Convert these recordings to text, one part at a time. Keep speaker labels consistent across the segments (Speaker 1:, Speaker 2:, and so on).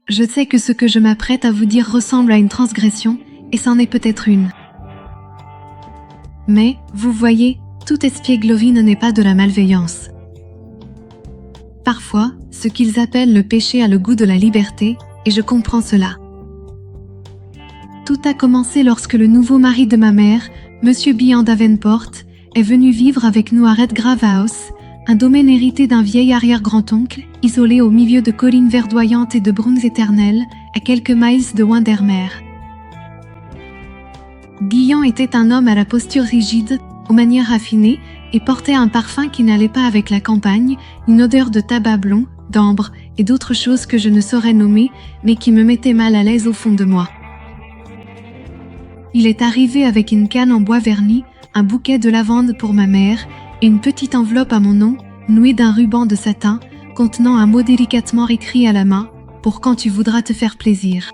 Speaker 1: Je sais que ce que je m'apprête à vous dire ressemble à une transgression, et c'en est peut-être une. Mais, vous voyez, toute espièglerie n'est pas de la malveillance. Parfois, ce qu'ils appellent le péché a le goût de la liberté, et je comprends cela. Tout a commencé lorsque le nouveau mari de ma mère, Monsieur Bian Davenport, est venu vivre avec nous à Redgrave House, un domaine hérité d'un vieil arrière-grand-oncle, isolé au milieu de collines verdoyantes et de brumes éternelles, à quelques miles de Windermere. Bian était un homme à la posture rigide, aux manières raffinées, et portait un parfum qui n'allait pas avec la campagne, une odeur de tabac blond, d'ambre et d'autres choses que je ne saurais nommer, mais qui me mettaient mal à l'aise au fond de moi. Il est arrivé avec une canne en bois verni, un bouquet de lavande pour ma mère, et une petite enveloppe à mon nom, nouée d'un ruban de satin, contenant un mot délicatement écrit à la main, pour quand tu voudras te faire plaisir.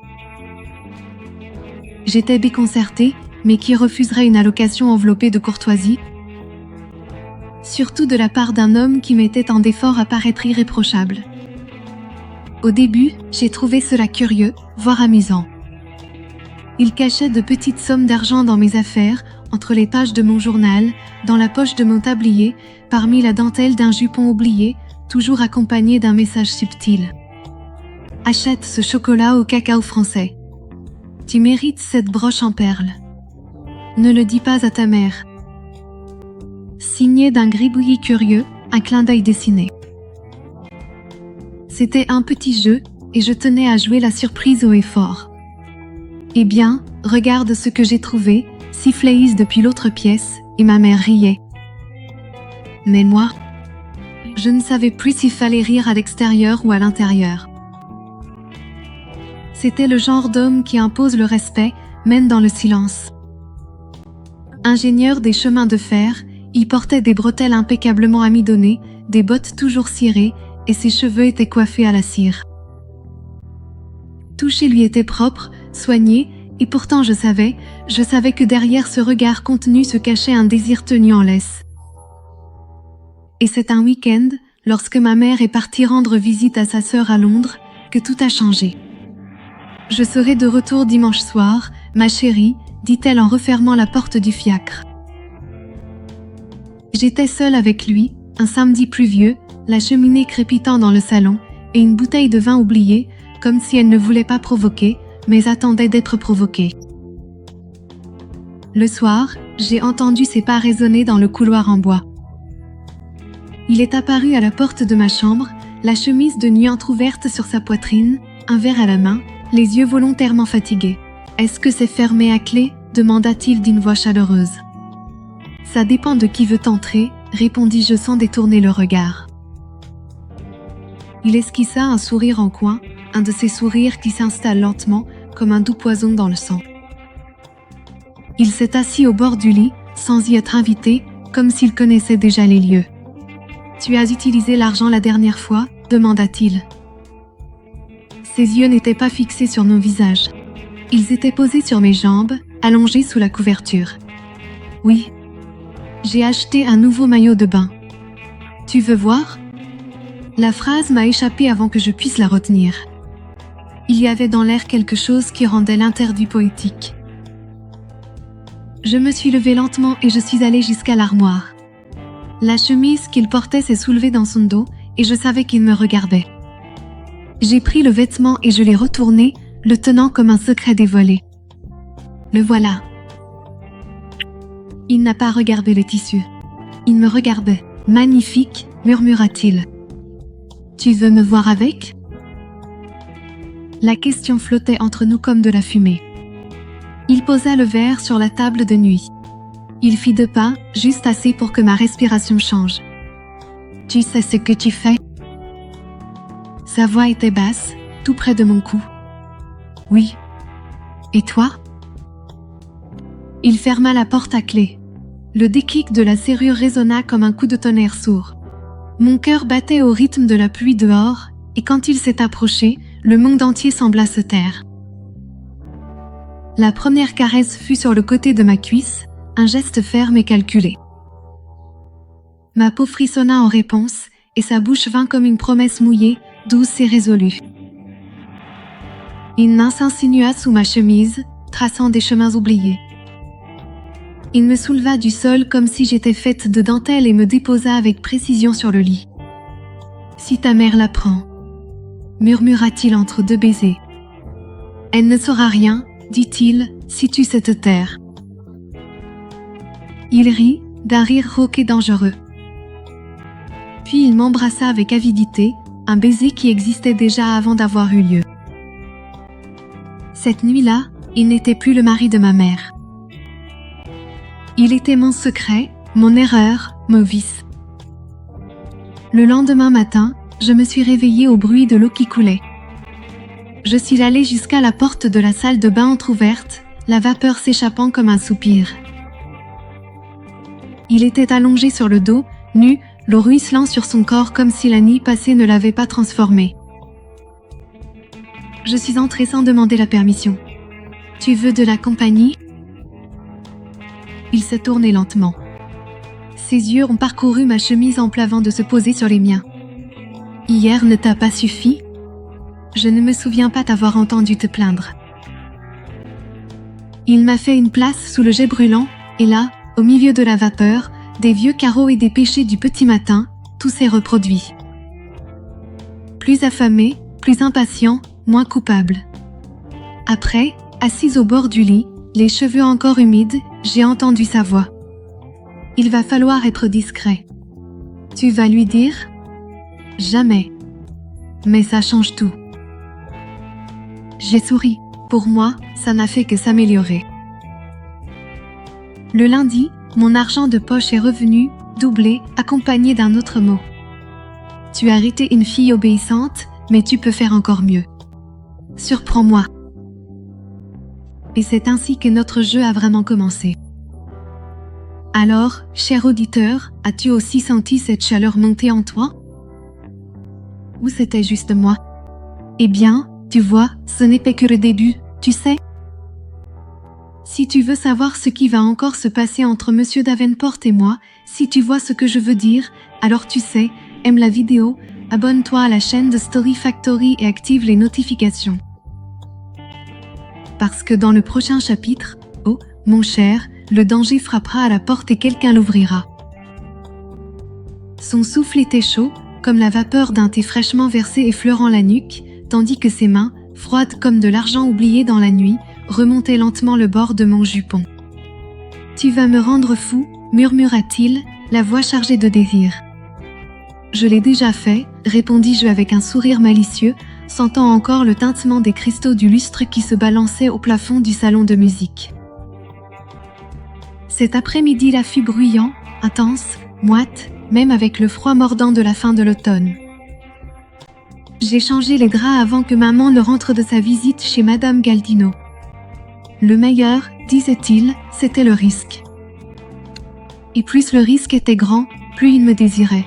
Speaker 1: J'étais déconcertée, mais qui refuserait une allocation enveloppée de courtoisie? Surtout de la part d'un homme qui mettait tant d'efforts à paraître irréprochable. Au début, j'ai trouvé cela curieux, voire amusant. Il cachait de petites sommes d'argent dans mes affaires, entre les pages de mon journal, dans la poche de mon tablier, parmi la dentelle d'un jupon oublié, toujours accompagné d'un message subtil. Achète ce chocolat au cacao français. Tu mérites cette broche en perles. Ne le dis pas à ta mère. Signé d'un gribouillis curieux, un clin d'œil dessiné. C'était un petit jeu, et je tenais à jouer la surprise haut et fort. Eh bien, regarde ce que j'ai trouvé, sifflait Is depuis l'autre pièce, et ma mère riait. Mais moi, je ne savais plus s'il fallait rire à l'extérieur ou à l'intérieur. C'était le genre d'homme qui impose le respect, même dans le silence. Ingénieur des chemins de fer, il portait des bretelles impeccablement amidonnées, des bottes toujours cirées, et ses cheveux étaient coiffés à la cire. Tout chez lui était propre, soigné, et pourtant je savais que derrière ce regard contenu se cachait un désir tenu en laisse. Et c'est un week-end, lorsque ma mère est partie rendre visite à sa sœur à Londres, que tout a changé. Je serai de retour dimanche soir, ma chérie, dit-elle en refermant la porte du fiacre. J'étais seule avec lui, un samedi pluvieux, la cheminée crépitant dans le salon, et une bouteille de vin oubliée, comme si elle ne voulait pas provoquer, mais attendait d'être provoquée. Le soir, j'ai entendu ses pas résonner dans le couloir en bois. Il est apparu à la porte de ma chambre, la chemise de nuit entr'ouverte sur sa poitrine, un verre à la main, les yeux volontairement fatigués. « Est-ce que c'est fermé à clé ?» demanda-t-il d'une voix chaleureuse. « Ça dépend de qui veut entrer » répondis-je sans détourner le regard. Il esquissa un sourire en coin, un de ces sourires qui s'installent lentement, comme un doux poison dans le sang. Il s'est assis au bord du lit, sans y être invité, comme s'il connaissait déjà les lieux. « Tu as utilisé l'argent la dernière fois ?» demanda-t-il. Ses yeux n'étaient pas fixés sur nos visages. Ils étaient posés sur mes jambes, allongés sous la couverture. « Oui. J'ai acheté un nouveau maillot de bain. Tu veux voir ?» La phrase m'a échappé avant que je puisse la retenir. Il y avait dans l'air quelque chose qui rendait l'interdit poétique. Je me suis levée lentement et je suis allée jusqu'à l'armoire. La chemise qu'il portait s'est soulevée dans son dos et je savais qu'il me regardait. J'ai pris le vêtement et je l'ai retourné, le tenant comme un secret dévoilé. Le voilà. Il n'a pas regardé le tissu. Il me regardait. « Magnifique !» murmura-t-il. « Tu veux me voir avec ?» La question flottait entre nous comme de la fumée. Il posa le verre sur la table de nuit. Il fit 2 pas, juste assez pour que ma respiration change. « Tu sais ce que tu fais ?» Sa voix était basse, tout près de mon cou. « Oui. Et toi ?» Il ferma la porte à clé. Le déclic de la serrure résonna comme un coup de tonnerre sourd. Mon cœur battait au rythme de la pluie dehors, et quand il s'est approché, le monde entier sembla se taire. La première caresse fut sur le côté de ma cuisse, un geste ferme et calculé. Ma peau frissonna en réponse, et sa bouche vint comme une promesse mouillée, douce et résolue. Une main s'insinua sous ma chemise, traçant des chemins oubliés. Il me souleva du sol comme si j'étais faite de dentelle et me déposa avec précision sur le lit. « Si ta mère l'apprend, » murmura-t-il entre deux baisers. « Elle ne saura rien, dit-il, si tu sais te taire. » Il rit, d'un rire rauque et dangereux. Puis il m'embrassa avec avidité, un baiser qui existait déjà avant d'avoir eu lieu. Cette nuit-là, il n'était plus le mari de ma mère. Il était mon secret, mon erreur, mon vice. Le lendemain matin, je me suis réveillée au bruit de l'eau qui coulait. Je suis allée jusqu'à la porte de la salle de bain entr'ouverte, la vapeur s'échappant comme un soupir. Il était allongé sur le dos, nu, l'eau ruisselant sur son corps comme si la nuit passée ne l'avait pas transformé. Je suis entrée sans demander la permission. « Tu veux de la compagnie ?» Il s'est tourné lentement. Ses yeux ont parcouru ma chemise en avant de se poser sur les miens. « Hier ne t'a pas suffi ? Je ne me souviens pas t'avoir entendu te plaindre. » Il m'a fait une place sous le jet brûlant, et là, au milieu de la vapeur, des vieux carreaux et des péchés du petit matin, tout s'est reproduit. Plus affamé, plus impatient, moins coupable. Après, assise au bord du lit, les cheveux encore humides, j'ai entendu sa voix. « Il va falloir être discret. »« Tu vas lui dire ?»« Jamais. Mais ça change tout. » J'ai souri. Pour moi, ça n'a fait que s'améliorer. Le lundi, mon argent de poche est revenu, doublé, accompagné d'un autre mot. « Tu as été une fille obéissante, mais tu peux faire encore mieux. Surprends-moi. » Et c'est ainsi que notre jeu a vraiment commencé. Alors, cher auditeur, as-tu aussi senti cette chaleur monter en toi? Ou c'était juste moi? Eh bien, tu vois, ce n'était que le début, tu sais. Si tu veux savoir ce qui va encore se passer entre Monsieur Davenport et moi, si tu vois ce que je veux dire, alors tu sais, aime la vidéo, abonne-toi à la chaîne de Story Factory et active les notifications. Parce que dans le prochain chapitre, oh, mon cher, le danger frappera à la porte et quelqu'un l'ouvrira. Son souffle était chaud, comme la vapeur d'un thé fraîchement versé effleurant la nuque, tandis que ses mains, froides comme de l'argent oublié dans la nuit, remontaient lentement le bord de mon jupon. « Tu vas me rendre fou » murmura-t-il, la voix chargée de désir. « Je l'ai déjà fait » répondis-je avec un sourire malicieux, sentant encore le tintement des cristaux du lustre qui se balançaient au plafond du salon de musique. Cet après-midi-là fut bruyant, intense, moite, même avec le froid mordant de la fin de l'automne. J'ai changé les draps avant que maman ne rentre de sa visite chez Madame Galdino. Le meilleur, disait-il, c'était le risque. Et plus le risque était grand, plus il me désirait.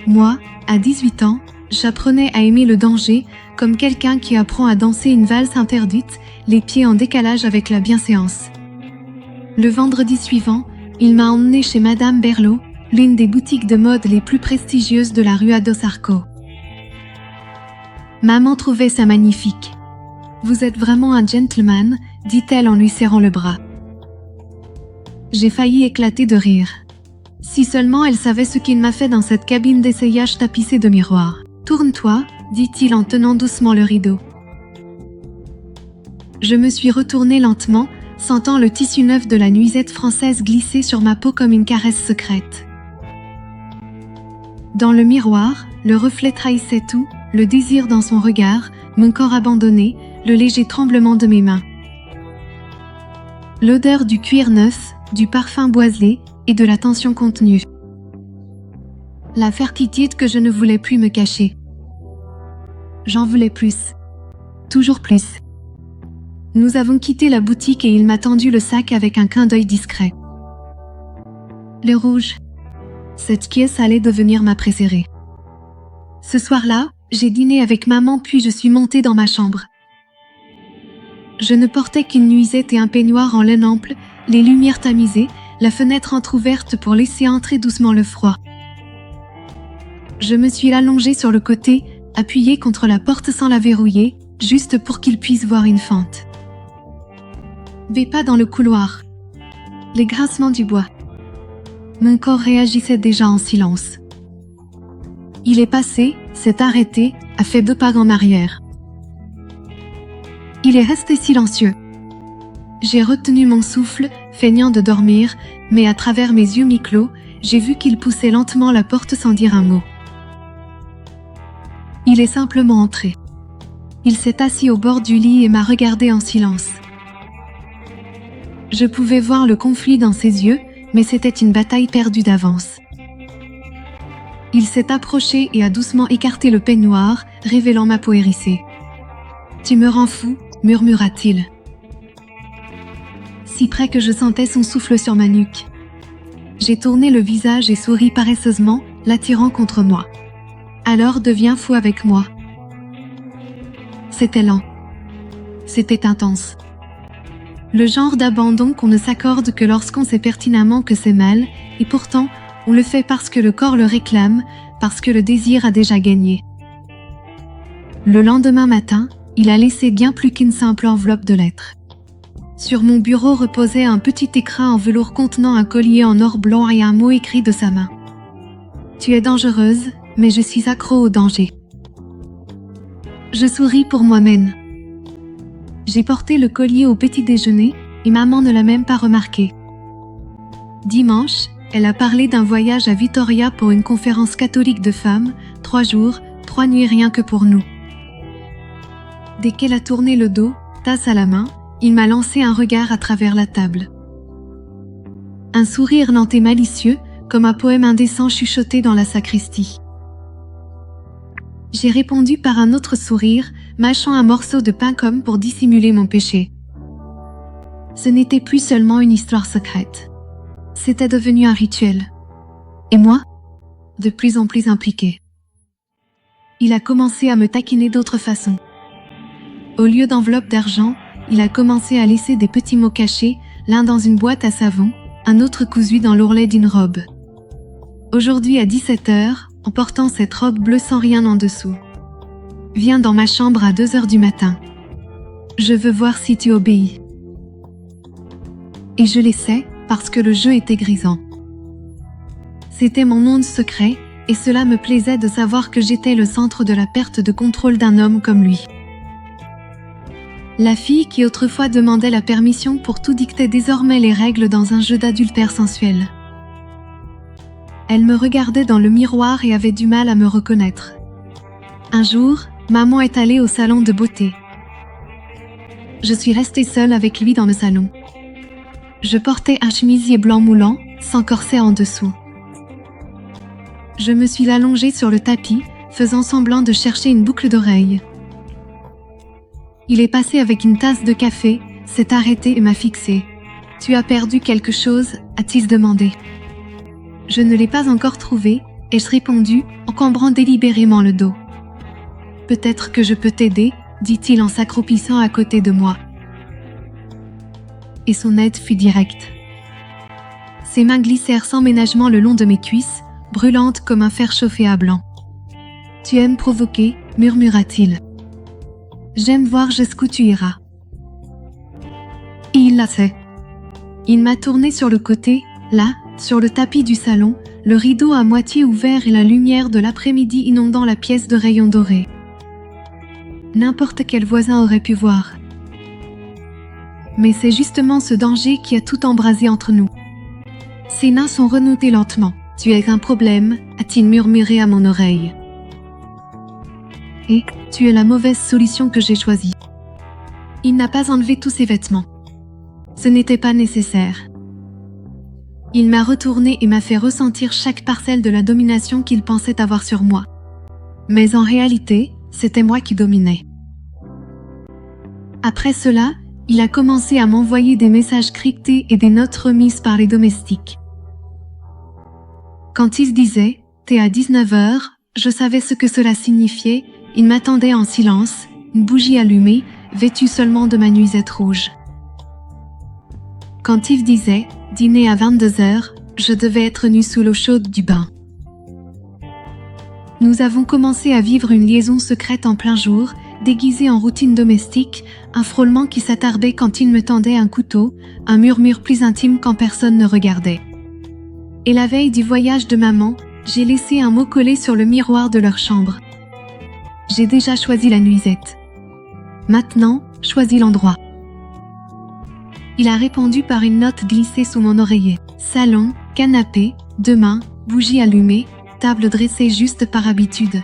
Speaker 1: Moi, à 18 ans, j'apprenais à aimer le danger, comme quelqu'un qui apprend à danser une valse interdite, les pieds en décalage avec la bienséance. Le vendredi suivant, il m'a emmené chez Madame Berlot, l'une des boutiques de mode les plus prestigieuses de la rue dos Arco. Maman trouvait ça magnifique. « Vous êtes vraiment un gentleman », dit-elle en lui serrant le bras. J'ai failli éclater de rire. Si seulement elle savait ce qu'il m'a fait dans cette cabine d'essayage tapissée de miroirs. « Tourne-toi », dit-il en tenant doucement le rideau. Je me suis retournée lentement, sentant le tissu neuf de la nuisette française glisser sur ma peau comme une caresse secrète. Dans le miroir, le reflet trahissait tout, le désir dans son regard, mon corps abandonné, le léger tremblement de mes mains. L'odeur du cuir neuf, du parfum boiselé et de la tension contenue. La fertitude que je ne voulais plus me cacher. J'en voulais plus. Toujours plus. Nous avons quitté la boutique et il m'a tendu le sac avec un clin d'œil discret. Le rouge. Cette pièce allait devenir ma préférée. Ce soir-là, j'ai dîné avec maman puis je suis montée dans ma chambre. Je ne portais qu'une nuisette et un peignoir en laine ample, les lumières tamisées, la fenêtre entr'ouverte pour laisser entrer doucement le froid. Je me suis allongée sur le côté, appuyée contre la porte sans la verrouiller, juste pour qu'il puisse voir une fente. Des pas dans le couloir. Les grincements du bois. Mon corps réagissait déjà en silence. Il est passé, s'est arrêté, a fait 2 pas en arrière. Il est resté silencieux. J'ai retenu mon souffle, feignant de dormir, mais à travers mes yeux mi-clos, j'ai vu qu'il poussait lentement la porte sans dire un mot. Il est simplement entré. Il s'est assis au bord du lit et m'a regardé en silence. Je pouvais voir le conflit dans ses yeux, mais c'était une bataille perdue d'avance. Il s'est approché et a doucement écarté le peignoir, révélant ma peau hérissée. « Tu me rends fou », murmura-t-il. Si près que je sentais son souffle sur ma nuque. J'ai tourné le visage et souri paresseusement, l'attirant contre moi. « Alors deviens fou avec moi. » C'était lent. C'était intense. Le genre d'abandon qu'on ne s'accorde que lorsqu'on sait pertinemment que c'est mal, et pourtant, on le fait parce que le corps le réclame, parce que le désir a déjà gagné. Le lendemain matin, il a laissé bien plus qu'une simple enveloppe de lettres. Sur mon bureau reposait un petit écrin en velours contenant un collier en or blanc et un mot écrit de sa main. « Tu es dangereuse, mais je suis accro au danger. » Je souris pour moi-même. J'ai porté le collier au petit déjeuner et maman ne l'a même pas remarqué. Dimanche, elle a parlé d'un voyage à Vitoria pour une conférence catholique de femmes, 3 jours, 3 nuits rien que pour nous. Dès qu'elle a tourné le dos, tasse à la main, il m'a lancé un regard à travers la table. Un sourire lent et malicieux, comme un poème indécent chuchoté dans la sacristie. J'ai répondu par un autre sourire, mâchant un morceau de pain comme pour dissimuler mon péché. Ce n'était plus seulement une histoire secrète. C'était devenu un rituel. Et moi, de plus en plus impliquée. Il a commencé à me taquiner d'autres façons. Au lieu d'enveloppes d'argent, il a commencé à laisser des petits mots cachés, l'un dans une boîte à savon, un autre cousu dans l'ourlet d'une robe. Aujourd'hui à 17h, en portant cette robe bleue sans rien en dessous. Viens dans ma chambre à 2h du matin. Je veux voir si tu obéis. Et je laissais, parce que le jeu était grisant. C'était mon monde secret, et cela me plaisait de savoir que j'étais le centre de la perte de contrôle d'un homme comme lui. La fille qui autrefois demandait la permission pour tout dictait désormais les règles dans un jeu d'adultère sensuel. Elle me regardait dans le miroir et avait du mal à me reconnaître. Un jour, maman est allée au salon de beauté. Je suis restée seule avec lui dans le salon. Je portais un chemisier blanc moulant, sans corset en dessous. Je me suis allongée sur le tapis, faisant semblant de chercher une boucle d'oreille. Il est passé avec une tasse de café, s'est arrêté et m'a fixée. « Tu as perdu quelque chose ?» a-t-il demandé. Je ne l'ai pas encore trouvé, ai-je répondu, en cambrant délibérément le dos. « Peut-être que je peux t'aider » dit-il en s'accroupissant à côté de moi. Et son aide fut directe. Ses mains glissèrent sans ménagement le long de mes cuisses, brûlantes comme un fer chauffé à blanc. « Tu aimes provoquer » murmura-t-il. « J'aime voir jusqu'où tu iras. » Et il l'a fait. Il m'a tourné sur le côté, là, sur le tapis du salon, le rideau à moitié ouvert et la lumière de l'après-midi inondant la pièce de rayons dorés. N'importe quel voisin aurait pu voir. Mais c'est justement ce danger qui a tout embrasé entre nous. Ses nains sont renoués lentement. « Tu es un problème » a-t-il murmuré à mon oreille. Et « tu es la mauvaise solution que j'ai choisie ». Il n'a pas enlevé tous ses vêtements. Ce n'était pas nécessaire. Il m'a retourné et m'a fait ressentir chaque parcelle de la domination qu'il pensait avoir sur moi. Mais en réalité, c'était moi qui dominais. Après cela, il a commencé à m'envoyer des messages cryptés et des notes remises par les domestiques. Quand il disait « T'es à 19h », je savais ce que cela signifiait, il m'attendait en silence, une bougie allumée, vêtue seulement de ma nuisette rouge. Quand Yves disait « Dîner à 22h », je devais être nue sous l'eau chaude du bain. Nous avons commencé à vivre une liaison secrète en plein jour, déguisé en routine domestique, un frôlement qui s'attardait quand il me tendait un couteau, un murmure plus intime quand personne ne regardait. Et la veille du voyage de maman, j'ai laissé un mot collé sur le miroir de leur chambre. J'ai déjà choisi la nuisette. Maintenant, choisis l'endroit. Il a répondu par une note glissée sous mon oreiller. Salon, canapé, demain, bougie allumée, table dressée juste par habitude.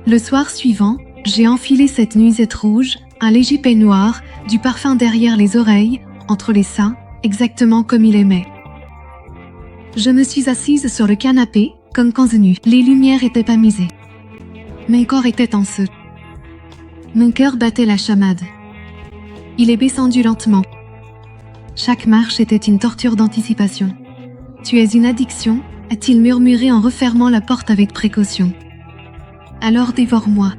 Speaker 1: Le soir suivant, j'ai enfilé cette nuisette rouge, un léger peignoir, du parfum derrière les oreilles, entre les seins, exactement comme il aimait. Je me suis assise sur le canapé, comme convenu. Les lumières étaient tamisées. Mon corps était en feu. Mon cœur battait la chamade. Il est descendu lentement. Chaque marche était une torture d'anticipation. « Tu es une addiction » a-t-il murmuré en refermant la porte avec précaution. « Alors dévore-moi. »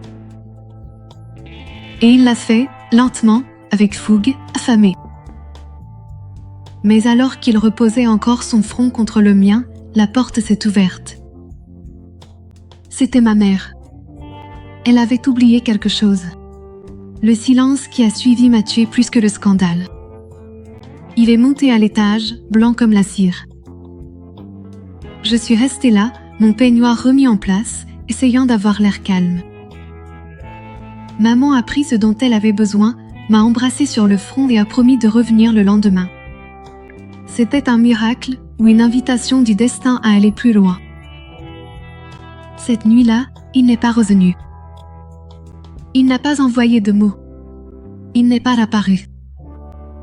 Speaker 1: Et il l'a fait, lentement, avec fougue, affamé. Mais alors qu'il reposait encore son front contre le mien, la porte s'est ouverte. C'était ma mère. Elle avait oublié quelque chose. Le silence qui a suivi m'a tué plus que le scandale. Il est monté à l'étage, blanc comme la cire. Je suis restée là, mon peignoir remis en place, essayant d'avoir l'air calme. Maman a pris ce dont elle avait besoin, m'a embrassée sur le front et a promis de revenir le lendemain. C'était un miracle ou une invitation du destin à aller plus loin. Cette nuit-là, il n'est pas revenu. Il n'a pas envoyé de mots. Il n'est pas apparu.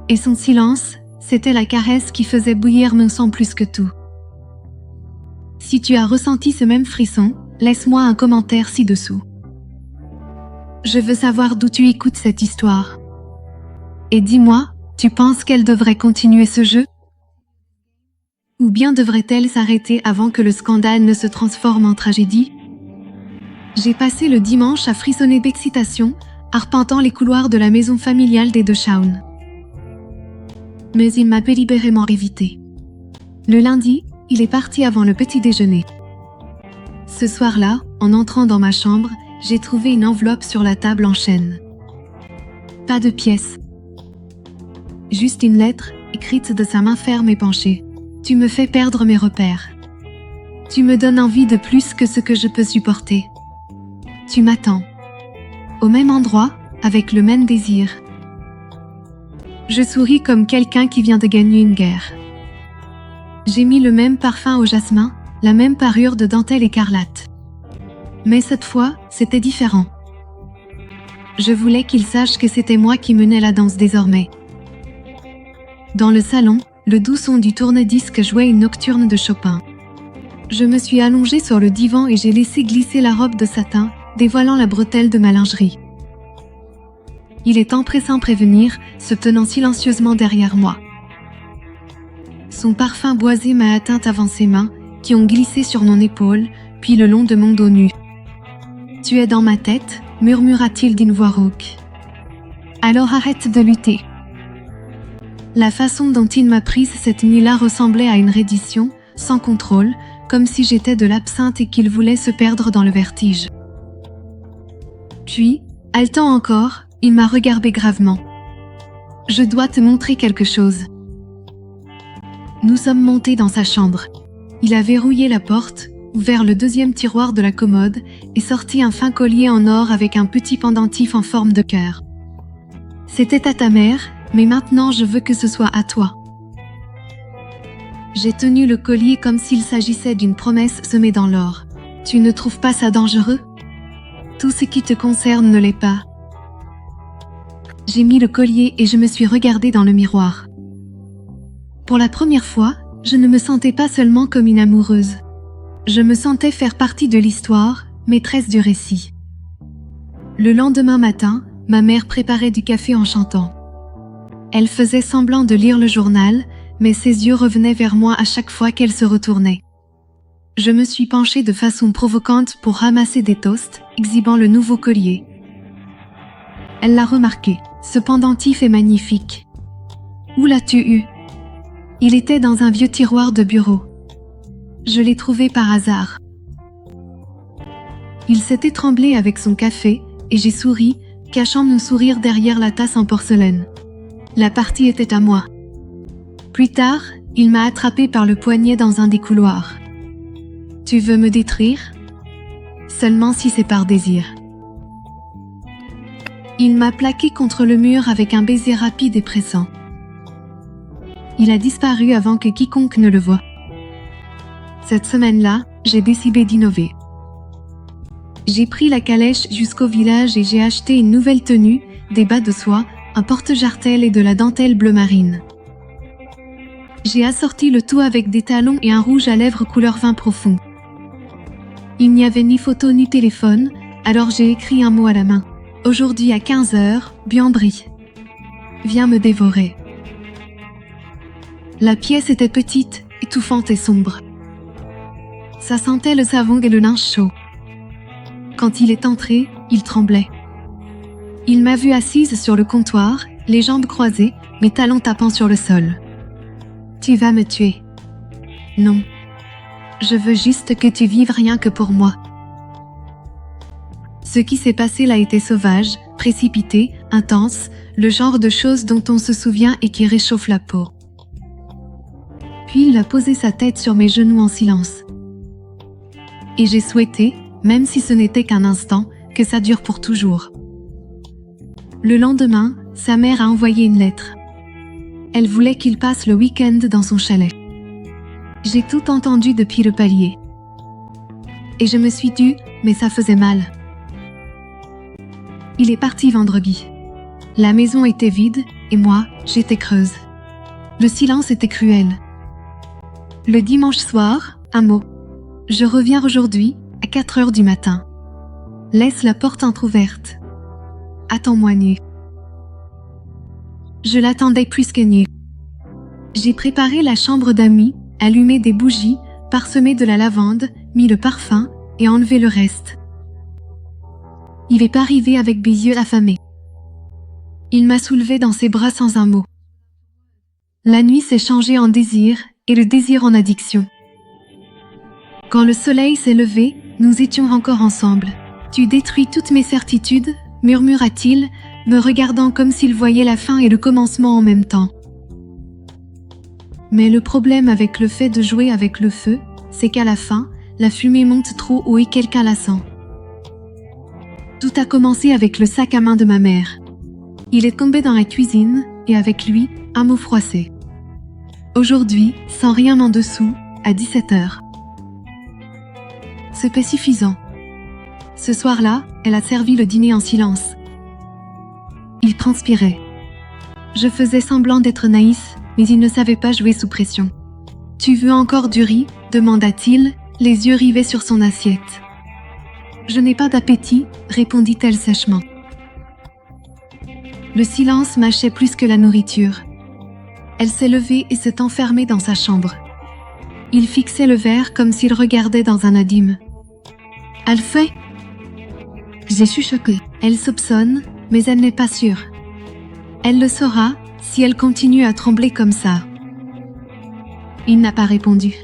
Speaker 1: Et son silence, c'était la caresse qui faisait bouillir mon sang plus que tout. Si tu as ressenti ce même frisson, laisse-moi un commentaire ci-dessous. Je veux savoir d'où tu écoutes cette histoire. Et dis-moi, tu penses qu'elle devrait continuer ce jeu? Ou bien devrait-elle s'arrêter avant que le scandale ne se transforme en tragédie? J'ai passé le dimanche à frissonner d'excitation, arpentant les couloirs de la maison familiale des De Schaun. Mais il m'a délibérément évité. Le lundi, il est parti avant le petit déjeuner. Ce soir-là, en entrant dans ma chambre, j'ai trouvé une enveloppe sur la table en chêne. Pas de pièces. Juste une lettre, écrite de sa main ferme et penchée. Tu me fais perdre mes repères. Tu me donnes envie de plus que ce que je peux supporter. Tu m'attends. Au même endroit, avec le même désir. Je souris comme quelqu'un qui vient de gagner une guerre. J'ai mis le même parfum au jasmin, la même parure de dentelle écarlate. Mais cette fois, c'était différent. Je voulais qu'il sache que c'était moi qui menais la danse désormais. Dans le salon, le doux son du tourne-disque jouait une nocturne de Chopin. Je me suis allongée sur le divan et j'ai laissé glisser la robe de satin, dévoilant la bretelle de ma lingerie. Il est empressant prévenir, se tenant silencieusement derrière moi. Son parfum boisé m'a atteinte avant ses mains, qui ont glissé sur mon épaule, puis le long de mon dos nu. « Tu es dans ma tête », murmura-t-il d'une voix rauque. « Alors arrête de lutter. » La façon dont il m'a prise cette nuit-là ressemblait à une reddition, sans contrôle, comme si j'étais de l'absinthe et qu'il voulait se perdre dans le vertige. Puis, haletant encore, il m'a regardé gravement. « Je dois te montrer quelque chose. » Nous sommes montés dans sa chambre. Il a verrouillé la porte, ouvert le deuxième tiroir de la commode et sorti un fin collier en or avec un petit pendentif en forme de cœur. « C'était à ta mère, mais maintenant je veux que ce soit à toi. » J'ai tenu le collier comme s'il s'agissait d'une promesse semée dans l'or. « Tu ne trouves pas ça dangereux? Tout ce qui te concerne ne l'est pas. » J'ai mis le collier et je me suis regardée dans le miroir. Pour la première fois, je ne me sentais pas seulement comme une amoureuse. Je me sentais faire partie de l'histoire, maîtresse du récit. Le lendemain matin, ma mère préparait du café en chantant. Elle faisait semblant de lire le journal, mais ses yeux revenaient vers moi à chaque fois qu'elle se retournait. Je me suis penchée de façon provocante pour ramasser des toasts, exhibant le nouveau collier. Elle l'a remarqué. Ce pendentif est magnifique. Où l'as-tu eu? Il était dans un vieux tiroir de bureau. Je l'ai trouvé par hasard. Il s'est étranglé avec son café, et j'ai souri, cachant mon sourire derrière la tasse en porcelaine. La partie était à moi. Plus tard, il m'a attrapé par le poignet dans un des couloirs. « Tu veux me détruire ? Seulement si c'est par désir. » Il m'a plaqué contre le mur avec un baiser rapide et pressant. Il a disparu avant que quiconque ne le voie. Cette semaine-là, j'ai décidé d'innover. J'ai pris la calèche jusqu'au village et j'ai acheté une nouvelle tenue, des bas de soie, un porte-jartel et de la dentelle bleu marine. J'ai assorti le tout avec des talons et un rouge à lèvres couleur vin profond. Il n'y avait ni photo ni téléphone, alors j'ai écrit un mot à la main. Aujourd'hui à 15h, Biambry. Viens me dévorer. La pièce était petite, étouffante et sombre. Ça sentait le savon et le linge chaud. Quand il est entré, il tremblait. Il m'a vue assise sur le comptoir, les jambes croisées, mes talons tapant sur le sol. Tu vas me tuer. Non. Je veux juste que tu vives rien que pour moi. Ce qui s'est passé là était sauvage, précipité, intense, le genre de choses dont on se souvient et qui réchauffe la peau. Puis il a posé sa tête sur mes genoux en silence. Et j'ai souhaité, même si ce n'était qu'un instant, que ça dure pour toujours. Le lendemain, sa mère a envoyé une lettre. Elle voulait qu'il passe le week-end dans son chalet. J'ai tout entendu depuis le palier. Et je me suis tue, mais ça faisait mal. Il est parti vendredi. La maison était vide, et moi, j'étais creuse. Le silence était cruel. Le dimanche soir, un mot. Je reviens aujourd'hui, à 4h du matin. Laisse la porte entrouverte. Attends-moi nu. Je l'attendais plus que nu. J'ai préparé la chambre d'amis, allumé des bougies, parsemé de la lavande, mis le parfum et enlevé le reste. Il est arrivé avec des yeux affamés. Il m'a soulevé dans ses bras sans un mot. La nuit s'est changée en désir et le désir en addiction. Quand le soleil s'est levé, nous étions encore ensemble. Tu détruis toutes mes certitudes, murmura-t-il, me regardant comme s'il voyait la fin et le commencement en même temps. Mais le problème avec le fait de jouer avec le feu, c'est qu'à la fin, la fumée monte trop haut et quelqu'un la sent. Tout a commencé avec le sac à main de ma mère. Il est tombé dans la cuisine, et avec lui, un mot froissé. Aujourd'hui, sans rien en dessous, à 17h. C'était suffisant. Ce soir-là, elle a servi le dîner en silence. Il transpirait. Je faisais semblant d'être naïf, mais il ne savait pas jouer sous pression. « Tu veux encore du riz ?» demanda-t-il, les yeux rivés sur son assiette. « Je n'ai pas d'appétit » répondit-elle sèchement. Le silence mâchait plus que la nourriture. Elle s'est levée et s'est enfermée dans sa chambre. Il fixait le verre comme s'il regardait dans un abîme. « Elle fait ?» J'ai chuchoté. Elle soupçonne, mais elle n'est pas sûre. Elle le saura si elle continue à trembler comme ça. Il n'a pas répondu.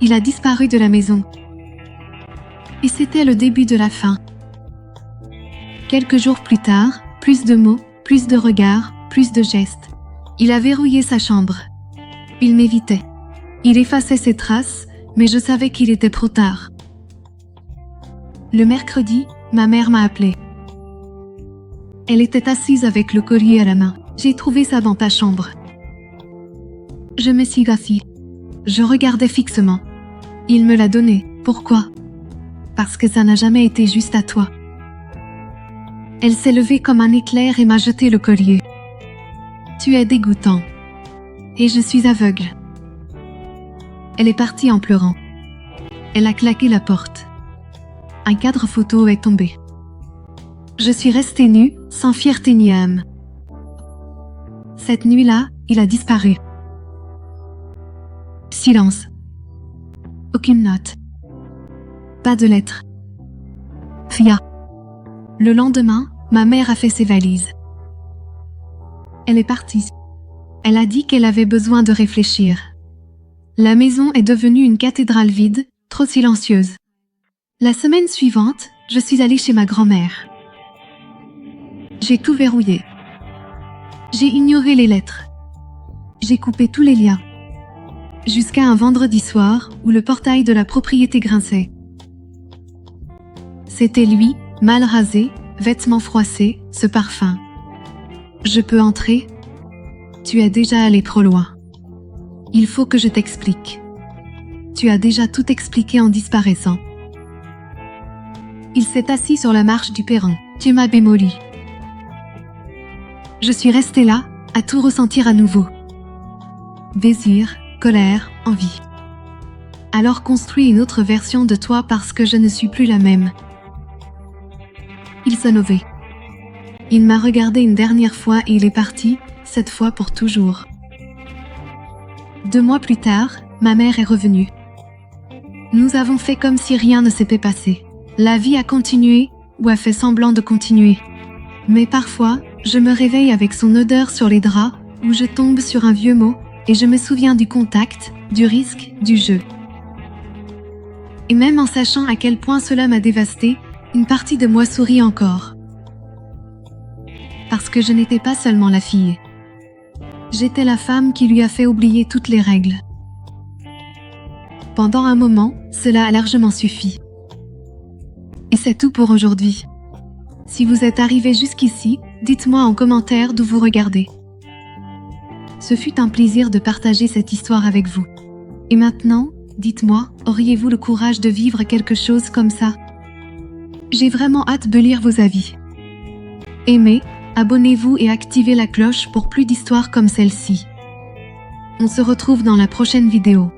Speaker 1: Il a disparu de la maison. Et c'était le début de la fin. Quelques jours plus tard, plus de mots, plus de regards, plus de gestes. Il a verrouillé sa chambre. Il m'évitait. Il effaçait ses traces, mais je savais qu'il était trop tard. Le mercredi, ma mère m'a appelée. Elle était assise avec le collier à la main. J'ai trouvé ça dans ta chambre. Je me suis assise. Je regardais fixement. Il me l'a donné. Pourquoi ? Parce que ça n'a jamais été juste à toi. Elle s'est levée comme un éclair et m'a jeté le collier. Tu es dégoûtant. Et je suis aveugle. Elle est partie en pleurant. Elle a claqué la porte. Un cadre photo est tombé. Je suis restée nue, sans fierté ni âme. Cette nuit-là, il a disparu. Silence. Aucune note. Pas de lettre. Fia. Le lendemain, ma mère a fait ses valises. Elle est partie. Elle a dit qu'elle avait besoin de réfléchir. La maison est devenue une cathédrale vide, trop silencieuse. La semaine suivante, je suis allée chez ma grand-mère. J'ai tout verrouillé. J'ai ignoré les lettres. J'ai coupé tous les liens. Jusqu'à un vendredi soir où le portail de la propriété grinçait. C'était lui, mal rasé, vêtements froissés, ce parfum. Je peux entrer? Tu es déjà allé trop loin. Il faut que je t'explique. Tu as déjà tout expliqué en disparaissant. Il s'est assis sur la marche du perron. Tu m'as bémoli. Je suis restée là, à tout ressentir à nouveau. Désir, colère, envie. Alors construis une autre version de toi parce que je ne suis plus la même. Il s'est levé. Il m'a regardé une dernière fois et il est parti, cette fois pour toujours. 2 mois plus tard, ma mère est revenue. Nous avons fait comme si rien ne s'était passé. La vie a continué, ou a fait semblant de continuer. Mais parfois, je me réveille avec son odeur sur les draps, ou je tombe sur un vieux mot, et je me souviens du contact, du risque, du jeu. Et même en sachant à quel point cela m'a dévastée, une partie de moi sourit encore. Parce que je n'étais pas seulement la fille. J'étais la femme qui lui a fait oublier toutes les règles. Pendant un moment, cela a largement suffi. Et c'est tout pour aujourd'hui. Si vous êtes arrivé jusqu'ici, dites-moi en commentaire d'où vous regardez. Ce fut un plaisir de partager cette histoire avec vous. Et maintenant, dites-moi, auriez-vous le courage de vivre quelque chose comme ça? J'ai vraiment hâte de lire vos avis. Aimez, abonnez-vous et activez la cloche pour plus d'histoires comme celle-ci. On se retrouve dans la prochaine vidéo.